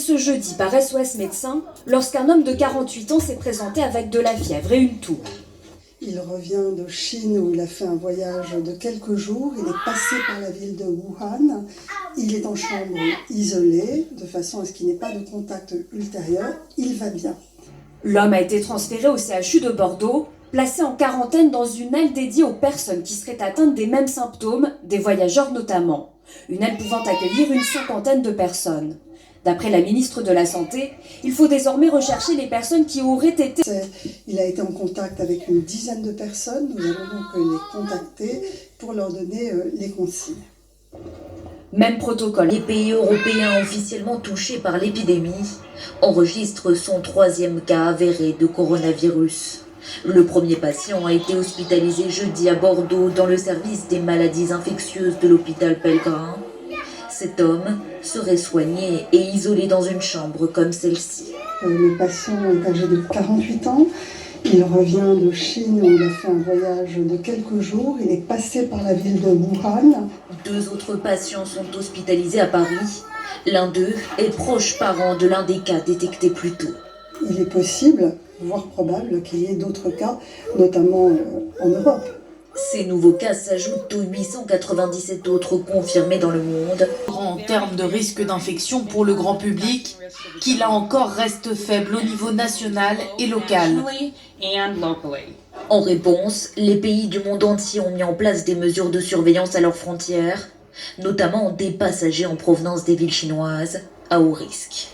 ce jeudi par SOS Médecins lorsqu'un homme de 48 ans s'est présenté avec de la fièvre et une toux. Il revient de Chine où il a fait un voyage de quelques jours. Il est passé par la ville de Wuhan. Il est en chambre isolée de façon à ce qu'il n'ait pas de contact ultérieur. Il va bien. L'homme a été transféré au CHU de Bordeaux, placé en quarantaine dans une aile dédiée aux personnes qui seraient atteintes des mêmes symptômes, des voyageurs notamment. Une aile pouvant accueillir une cinquantaine de personnes. D'après la ministre de la Santé, il faut désormais rechercher les personnes qui auraient été... Il a été en contact avec une dizaine de personnes. Nous allons donc les contacter pour leur donner les consignes. Même protocole. Les pays européens officiellement touchés par l'épidémie enregistrent son 3e cas avéré de coronavirus. Le premier patient a été hospitalisé jeudi à Bordeaux dans le service des maladies infectieuses de l'hôpital Pellegrin. Cet homme serait soigné et isolé dans une chambre comme celle-ci. Le patient est âgé de 48 ans. Il revient de Chine où il a fait un voyage de quelques jours. Il est passé par la ville de Wuhan. 2 autres patients sont hospitalisés à Paris. L'un d'eux est proche parent de l'un des cas détectés plus tôt. Il est possible, voire probable, qu'il y ait d'autres cas, notamment en Europe. Ces nouveaux cas s'ajoutent aux 897 autres confirmés dans le monde. En termes de risque d'infection pour le grand public, qui là encore reste faible au niveau national et local. En réponse, les pays du monde entier ont mis en place des mesures de surveillance à leurs frontières, notamment des passagers en provenance des villes chinoises à haut risque.